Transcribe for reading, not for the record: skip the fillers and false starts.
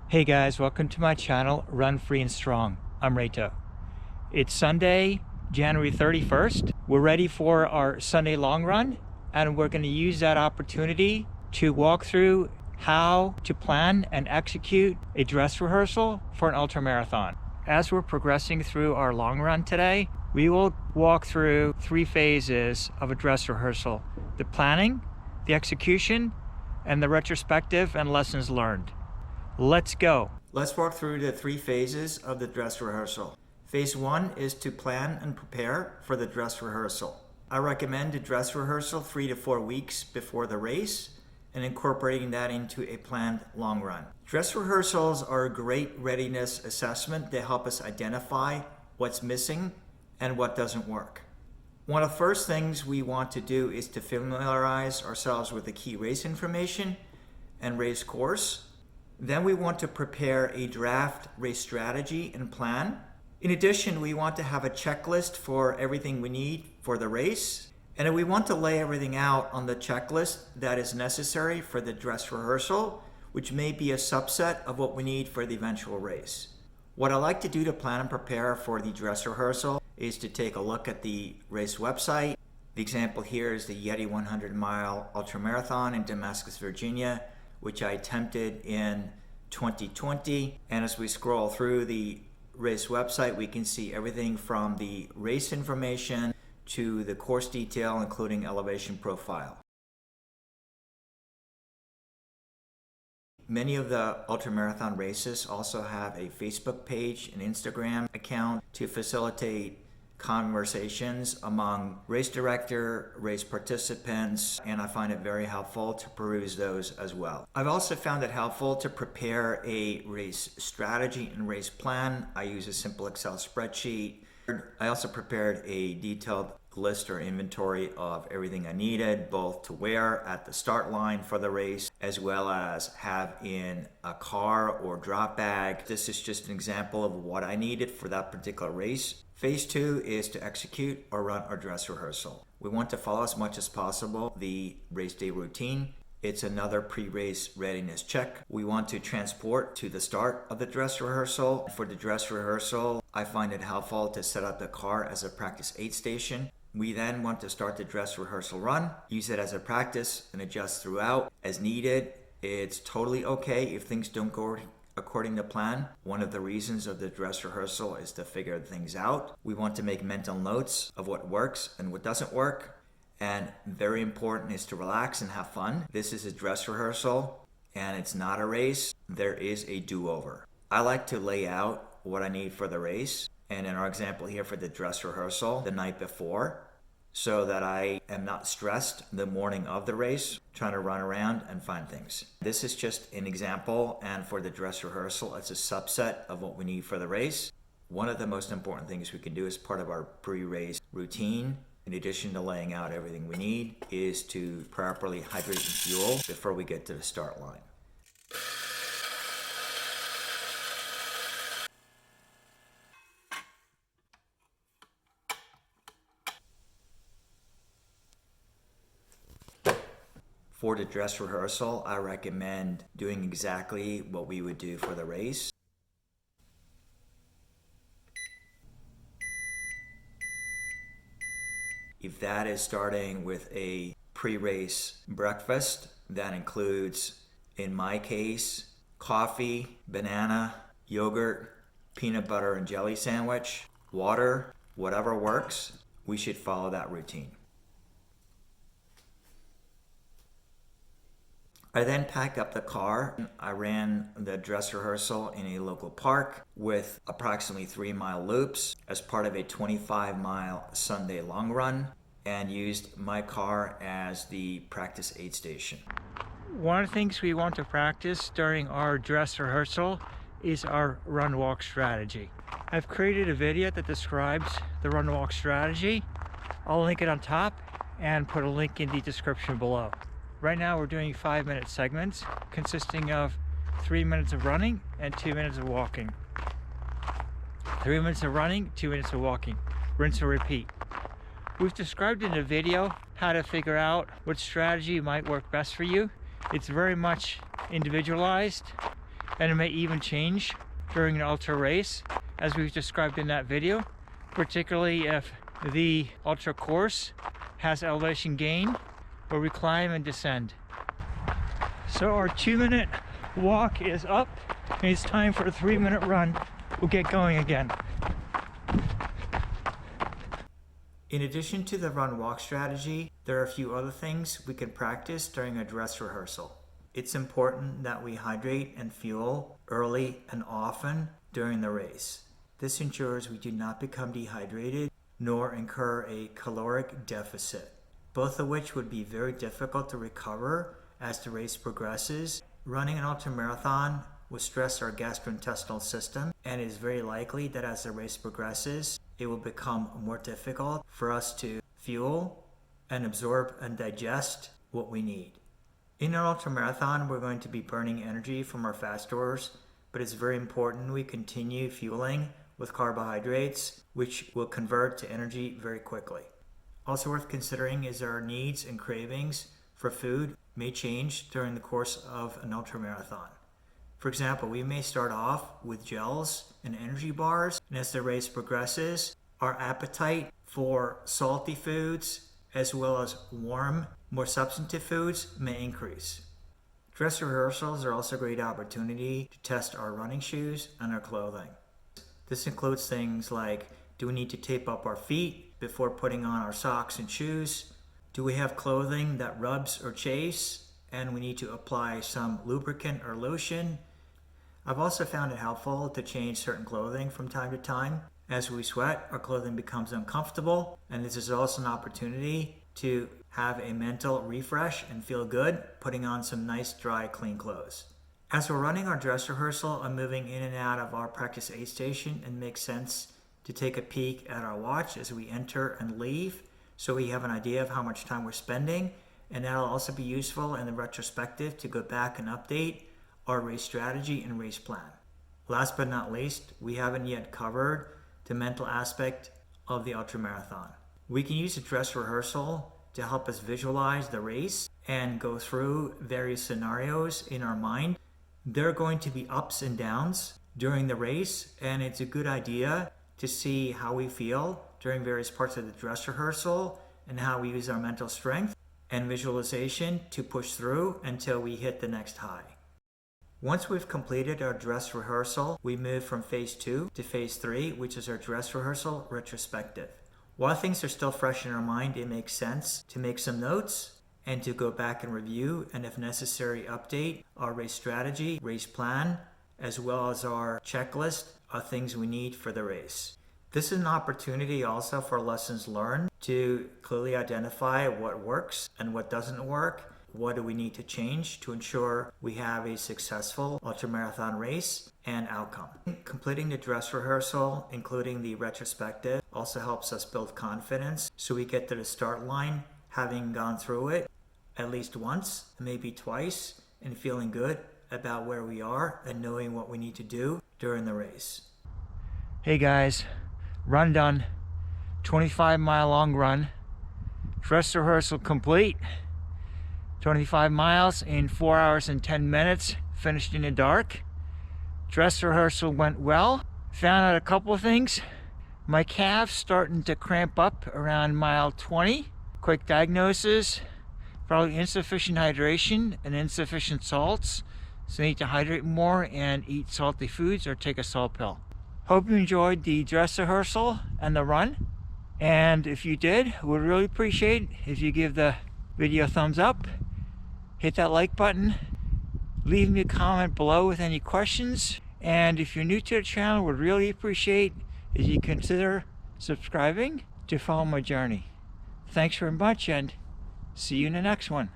Hey guys, welcome to my channel, Run Free and Strong. I'm Reto. It's Sunday, January 31st. We're ready for our Sunday long run, and we're going to use that opportunity to walk through how to plan and execute a dress rehearsal for an ultramarathon. As we're progressing through our long run today, we will walk through 3 phases of a dress rehearsal: the planning, the execution, and the retrospective and lessons learned. Let's go. Let's walk through the 3 phases of the dress rehearsal. Phase 1 is to plan and prepare for the dress rehearsal. I recommend a dress rehearsal 3 to 4 weeks before the race and incorporating that into a planned long run. Dress rehearsals are a great readiness assessment that help us identify what's missing and what doesn't work. One of the first things we want to do is to familiarize ourselves with the key race information and race course. Then we want to prepare a draft race strategy and plan. In addition, we want to have a checklist for everything we need for the race. And we want to lay everything out on the checklist that is necessary for the dress rehearsal, which may be a subset of what we need for the eventual race. What I like to do to plan and prepare for the dress rehearsal is to take a look at the race website. The example here is the Yeti 100-mile ultramarathon in Damascus, Virginia, which I attempted in 2020. And as we scroll through the race website, we can see everything from the race information to the course detail, including elevation profile. Many of the ultramarathon races also have a Facebook page and Instagram account to facilitate conversations among race director, race participants, and I find it very helpful to peruse those as well. I've also found it helpful to prepare a race strategy and race plan. I use a simple Excel spreadsheet. I also prepared a detailed list or inventory of everything I needed, both to wear at the start line for the race, as well as have in a car or drop bag. This is just an example of what I needed for that particular race. Phase 2 is to execute or run our dress rehearsal. We want to follow as much as possible the race day routine. It's another pre-race readiness check. We want to transport to the start of the dress rehearsal. For the dress rehearsal, I find it helpful to set up the car as a practice aid station. We then want to start the dress rehearsal run, use it as a practice, and adjust throughout as needed. It's totally okay if things don't go according to plan. One of the reasons of the dress rehearsal is to figure things out. We want to make mental notes of what works and what doesn't work. And very important is to relax and have fun. This is a dress rehearsal and it's not a race. There is a do-over. I like to lay out what I need for the race. And in our example here for the dress rehearsal, the night before, so that I am not stressed the morning of the race, trying to run around and find things. This is just an example, and for the dress rehearsal, it's a subset of what we need for the race. One of the most important things we can do as part of our pre-race routine, in addition to laying out everything we need, is to properly hydrate and fuel before we get to the start line. For the dress rehearsal, I recommend doing exactly what we would do for the race. If that is starting with a pre-race breakfast, that includes, in my case, coffee, banana, yogurt, peanut butter and jelly sandwich, water, whatever works, we should follow that routine. I then packed up the car. I ran the dress rehearsal in a local park with approximately 3-mile loops as part of a 25-mile Sunday long run, and used my car as the practice aid station. One of the things we want to practice during our dress rehearsal is our run-walk strategy. I've created a video that describes the run-walk strategy. I'll link it on top and put a link in the description below. Right now we're doing 5-minute segments consisting of 3 minutes of running and 2 minutes of walking. 3 minutes of running, 2 minutes of walking. Rinse and repeat. We've described in the video how to figure out what strategy might work best for you. It's very much individualized and it may even change during an ultra race, as we've described in that video, particularly if the ultra course has elevation gain where we climb and descend. So our 2-minute walk is up, and it's time for a 3-minute run. We'll get going again. In addition to the run-walk strategy, there are a few other things we can practice during a dress rehearsal. It's important that we hydrate and fuel early and often during the race. This ensures we do not become dehydrated nor incur a caloric deficit, both of which would be very difficult to recover as the race progresses. Running an ultramarathon will stress our gastrointestinal system, and it is very likely that as the race progresses, it will become more difficult for us to fuel and absorb and digest what we need. In an ultramarathon, we're going to be burning energy from our fat stores, but it's very important we continue fueling with carbohydrates, which will convert to energy very quickly. Also worth considering is our needs and cravings for food may change during the course of an ultramarathon. For example, we may start off with gels and energy bars, and as the race progresses, our appetite for salty foods as well as warm, more substantive foods may increase. Dress rehearsals are also a great opportunity to test our running shoes and our clothing. This includes things like, do we need to tape up our feet before putting on our socks and shoes? Do we have clothing that rubs or chafes and we need to apply some lubricant or lotion? I've also found it helpful to change certain clothing from time to time. As we sweat, our clothing becomes uncomfortable, and this is also an opportunity to have a mental refresh and feel good, putting on some nice, dry, clean clothes. As we're running our dress rehearsal and moving in and out of our practice aid station, it makes sense to take a peek at our watch as we enter and leave, so we have an idea of how much time we're spending, and that'll also be useful in the retrospective to go back and update our race strategy and race plan. Last but not least, we haven't yet covered the mental aspect of the ultramarathon. We can use a dress rehearsal to help us visualize the race and go through various scenarios in our mind. There are going to be ups and downs during the race, and it's a good idea to see how we feel during various parts of the dress rehearsal and how we use our mental strength and visualization to push through until we hit the next high. Once we've completed our dress rehearsal, we move from phase 2 to phase 3, which is our dress rehearsal retrospective. While things are still fresh in our mind, it makes sense to make some notes and to go back and review, and if necessary, update our race strategy, race plan, as well as our checklist of things we need for the race. This is an opportunity also for lessons learned to clearly identify what works and what doesn't work. What do we need to change to ensure we have a successful ultramarathon race and outcome? Completing the dress rehearsal, including the retrospective, also helps us build confidence so we get to the start line having gone through it at least once, maybe twice, and feeling good about where we are and knowing what we need to do during the race. Hey guys, run done. 25-mile long run. Dress rehearsal complete. 25 miles in 4 hours and 10 minutes, finished in the dark. Dress rehearsal went well. Found out a couple of things. My calves starting to cramp up around mile 20. Quick diagnosis, probably insufficient hydration and insufficient salts. So I need to hydrate more and eat salty foods or take a salt pill. Hope you enjoyed the dress rehearsal and the run. And if you did, would really appreciate if you give the video a thumbs up. Hit that like button, leave me a comment below with any questions, and if you're new to the channel, would really appreciate if you consider subscribing to follow my journey. Thanks very much, and see you in the next one.